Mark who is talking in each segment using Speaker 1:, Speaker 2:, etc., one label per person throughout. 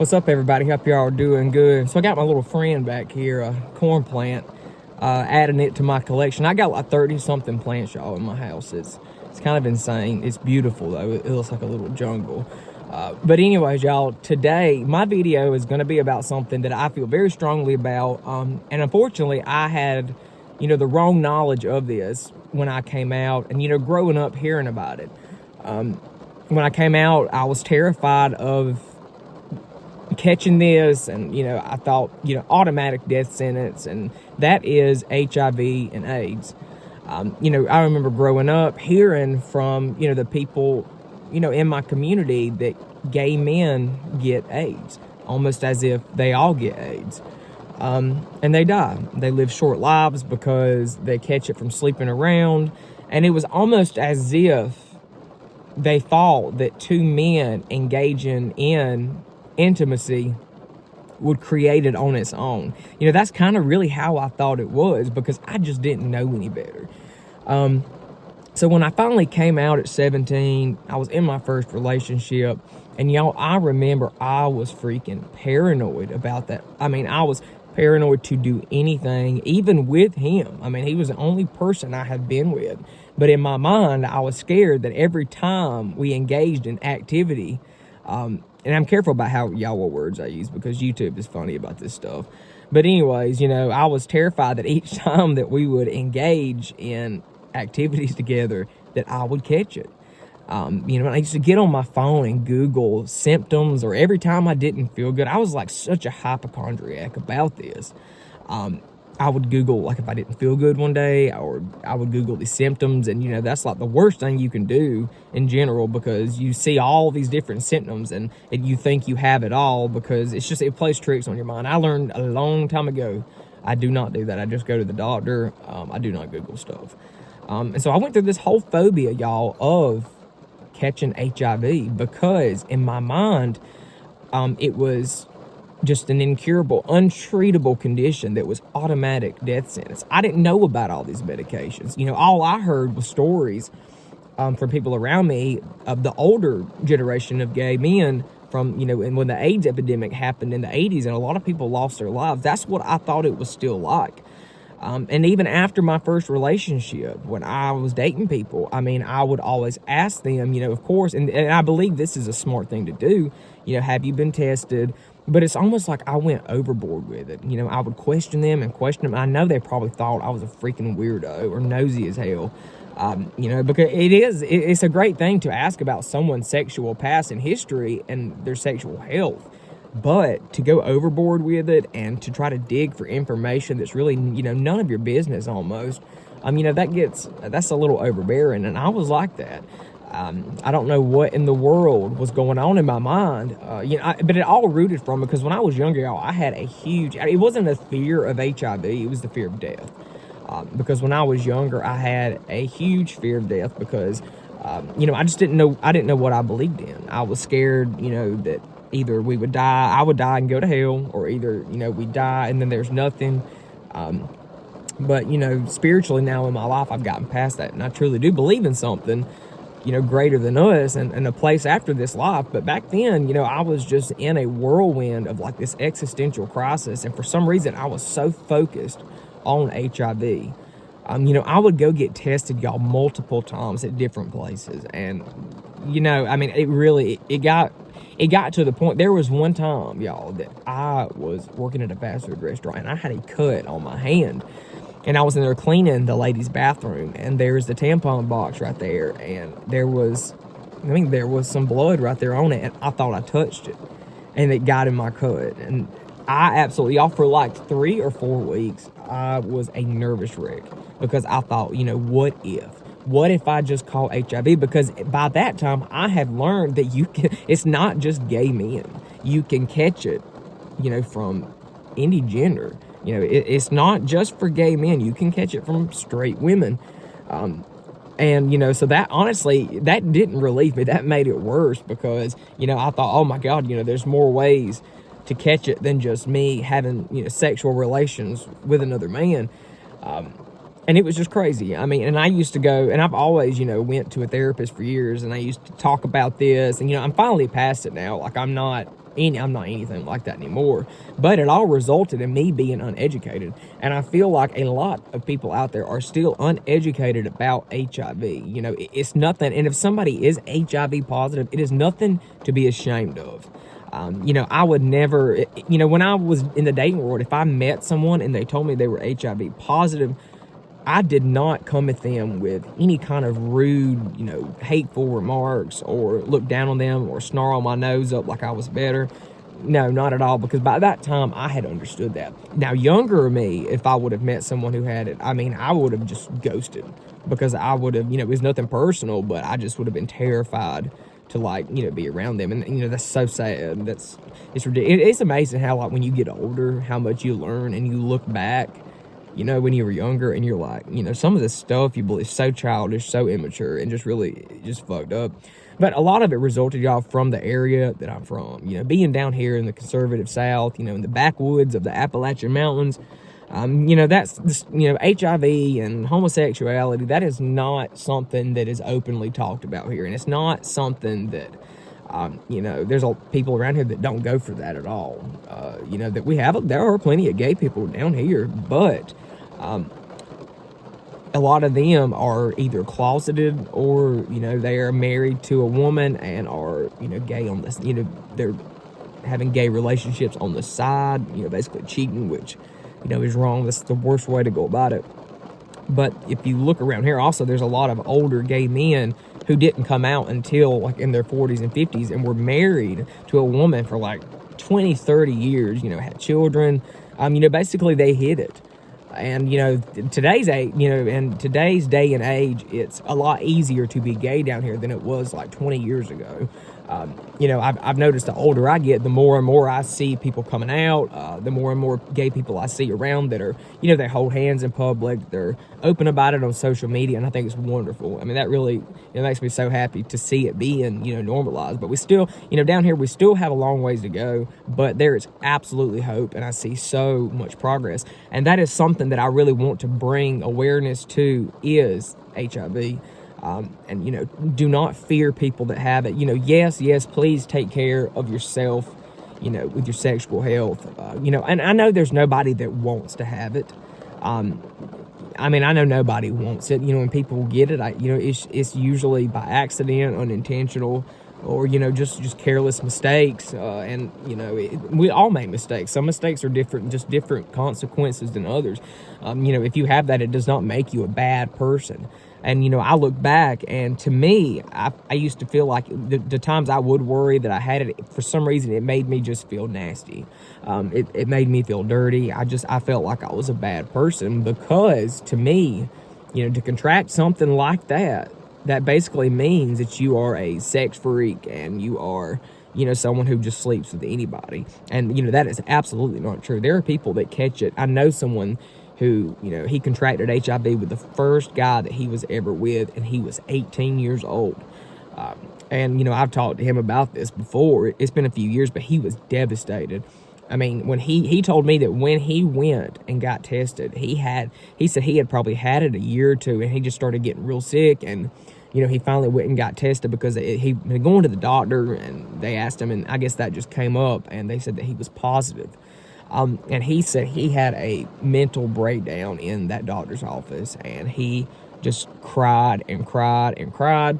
Speaker 1: What's up, everybody? Hope y'all are doing good. So I got my little friend back here, a corn plant, adding it to my collection. I got like 30-something plants, y'all, in my house. It's kind of insane. It's beautiful, though. It looks like a little jungle. But anyways, y'all, today my video is going to be about something that I feel very strongly about. And unfortunately, I had, the wrong knowledge of this when I came out and, growing up hearing about it. When I came out, I was terrified of catching this, and I thought automatic death sentence, and that is HIV and AIDS. I remember growing up hearing from the people in my community that gay men get AIDS, almost as if they all get AIDS, and they die. They live short lives because they catch it from sleeping around, and it was almost as if they thought that two men engaging in intimacy would create it on its own. That's kind of really how I thought it was, because I just didn't know any better. So when I finally came out at 17, I was in my first relationship, and y'all, I remember I was freaking paranoid about that. I was paranoid to do anything, even with him. He was the only person I had been with. But in my mind, I was scared that every time we engaged in activity, and I'm careful about how what words I use, because YouTube is funny about this stuff. But anyways, I was terrified that each time that we would engage in activities together, that I would catch it. I used to get on my phone and Google symptoms, or every time I didn't feel good. I was like such a hypochondriac about this. I would Google, like, if I didn't feel good one day, or I would Google the symptoms, and that's like the worst thing you can do in general, because you see all these different symptoms and you think you have it all, because it plays tricks on your mind. I learned a long time ago, I do not do that. I just go to the doctor. I do not Google stuff. And so I went through this whole phobia, y'all, of catching HIV, because in my mind, it was just an incurable, untreatable condition that was automatic death sentence. I didn't know about all these medications. All I heard was stories from people around me of the older generation of gay men from, and when the AIDS epidemic happened in the 80s, and a lot of people lost their lives. That's what I thought it was still like. And even after my first relationship, when I was dating people, I would always ask them, of course, and I believe this is a smart thing to do, have you been tested? But it's almost like I went overboard with it. I would question them. I know they probably thought I was a freaking weirdo or nosy as hell, because it's a great thing to ask about someone's sexual past and history and their sexual health. But to go overboard with it and to try to dig for information that's really, none of your business almost, that's a little overbearing. And I was like that. I don't know what in the world was going on in my mind, but it all rooted from, because when I was younger, y'all, I had it wasn't a fear of HIV, it was the fear of death. Because when I was younger, I had a huge fear of death, because, I just didn't know what I believed in. I was scared, that either I would die and go to hell, or either, we'd die and then there's nothing. But, spiritually now in my life, I've gotten past that, and I truly do believe in something, greater than us, and a place after this life. But back then, I was just in a whirlwind of like this existential crisis, and for some reason I was so focused on HIV. I would go get tested, y'all, multiple times at different places, and it got to the point. There was one time, y'all, that I was working at a fast food restaurant, and I had a cut on my hand. And I was in there cleaning the ladies' bathroom, and there's the tampon box right there, and there was some blood right there on it, and I thought I touched it, and it got in my cut. And I absolutely, y'all, for like 3 or 4 weeks, I was a nervous wreck, because I thought, what if I just caught HIV? Because by that time, I had learned that it's not just gay men. You can catch it, from any gender. It's not just for gay men. You can catch it from straight women. So that, honestly, that didn't relieve me. That made it worse, because, I thought, oh my God, there's more ways to catch it than just me having, sexual relations with another man. And it was just crazy. And I used to go, and I've always, went to a therapist for years, and I used to talk about this, and, I'm finally past it now. Like, I'm not I'm not anything like that anymore. But it all resulted in me being uneducated. And I feel like a lot of people out there are still uneducated about HIV. It's nothing. And if somebody is HIV positive, it is nothing to be ashamed of. I would never, when I was in the dating world, if I met someone and they told me they were HIV positive, I did not come at them with any kind of rude, hateful remarks or look down on them or snarl my nose up like I was better. No, not at all, because by that time I had understood that. Now, younger me, if I would have met someone who had it, I would have just ghosted, because I would have, it was nothing personal, but I just would have been terrified to be around them. And that's so sad. It's ridiculous. It's amazing how, like, when you get older, how much you learn and you look back, when you were younger, and you're like, some of this stuff you believe is so childish, so immature, and just fucked up. But a lot of it resulted, y'all, from the area that I'm from. Being down here in the conservative South, in the backwoods of the Appalachian Mountains, that's, HIV and homosexuality, that is not something that is openly talked about here. And it's not something that, there's people around here that don't go for that at all. There are plenty of gay people down here, but a lot of them are either closeted or, they are married to a woman and are, gay on this, they're having gay relationships on the side, basically cheating, which, is wrong. That's the worst way to go about it. But if you look around here also, there's a lot of older gay men who didn't come out until like in their 40s and 50s and were married to a woman for like 20, 30 years, had children. Basically they hid it. And, today's day and age, it's a lot easier to be gay down here than it was like 20 years ago. I've noticed the older I get, the more and more I see people coming out, the more and more gay people I see around that are, they hold hands in public, they're open about it on social media, and I think it's wonderful. I mean, that really, it makes me so happy to see it being, normalized. But we still, down here, we still have a long ways to go, but there is absolutely hope, and I see so much progress. And that is something that I really want to bring awareness to, is HIV. Do not fear people that have it. Yes, please take care of yourself, with your sexual health. And I know there's nobody that wants to have it. I know nobody wants it. When people get it, it's usually by accident, unintentional, or, just careless mistakes. We all make mistakes. Some mistakes are different consequences than others. If you have that, it does not make you a bad person. And, I look back, and to me, I used to feel like the times I would worry that I had it, for some reason, it made me just feel nasty. It made me feel dirty. I felt like I was a bad person, because to me, to contract something like that basically means that you are a sex freak and you are, someone who just sleeps with anybody. And, that is absolutely not true. There are people that catch it. I know someone who, he contracted HIV with the first guy that he was ever with, and he was 18 years old. And, I've talked to him about this before. It's been a few years, but he was devastated. When he told me that when he went and got tested, he said he had probably had it a year or two, and he just started getting real sick. And, he finally went and got tested because he had gone to the doctor, and they asked him, and I guess that just came up, and they said that he was positive. And he said he had a mental breakdown in that doctor's office, and he just cried and cried and cried.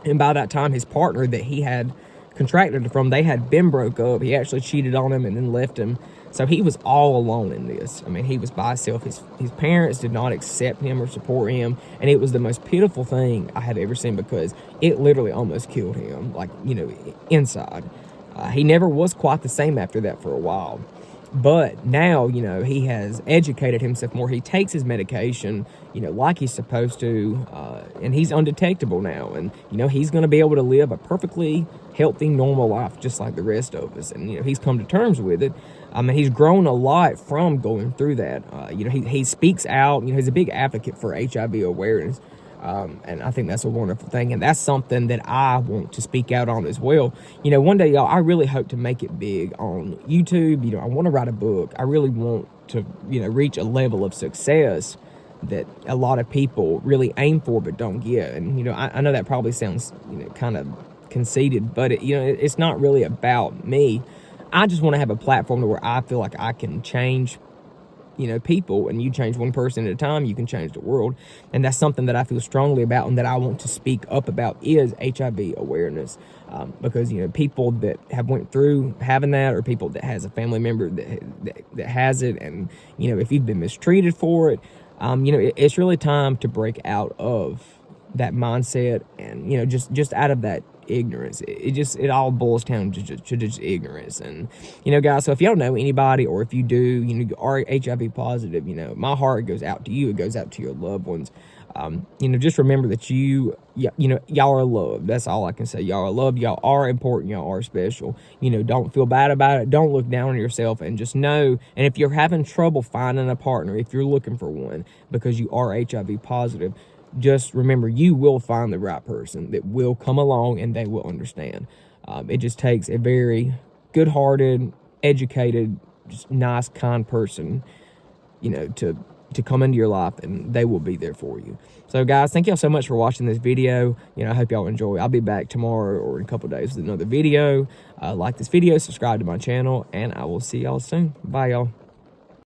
Speaker 1: And by that time, his partner that he had contracted it from, they had been broke up. He actually cheated on him and then left him. So he was all alone in this. He was by himself. His parents did not accept him or support him. And it was the most pitiful thing I have ever seen, because it literally almost killed him, inside. He never was quite the same after that for a while. But now, he has educated himself more. He takes his medication, like he's supposed to, and he's undetectable now. And, he's going to be able to live a perfectly healthy, normal life just like the rest of us. And, he's come to terms with it. He's grown a lot from going through that. He speaks out. He's a big advocate for HIV awareness. And I think that's a wonderful thing. And that's something that I want to speak out on as well. One day, y'all, I really hope to make it big on YouTube. I want to write a book. I really want to, reach a level of success that a lot of people really aim for but don't get. And, I know that probably sounds, kind conceited, but it's not really about me. I just want to have a platform to where I feel like I can change people, and you change one person at a time, you can change the world. And that's something that I feel strongly about and that I want to speak up about is HIV awareness. Because, people that have went through having that, or people that has a family member that has it, and, if you've been mistreated for it, it's really time to break out of that mindset and, just out of that ignorance. It all boils down to just ignorance. And guys, so if you don't know anybody, or if you do, you are HIV positive, my heart goes out to you. It goes out to your loved ones. Just remember that y'all are loved. That's all I can say. Y'all are loved. Y'all are important. Y'all are special. Don't feel bad about it. Don't look down on yourself, and just know. And if you're having trouble finding a partner, if you're looking for one because you are HIV positive, just remember, you will find the right person that will come along and they will understand. It just takes a very good-hearted, educated, just nice, kind person, to come into your life, and they will be there for you. So, guys, thank y'all so much for watching this video. I hope y'all enjoy. I'll be back tomorrow or in a couple of days with another video. Like this video, subscribe to my channel, and I will see y'all soon. Bye, y'all.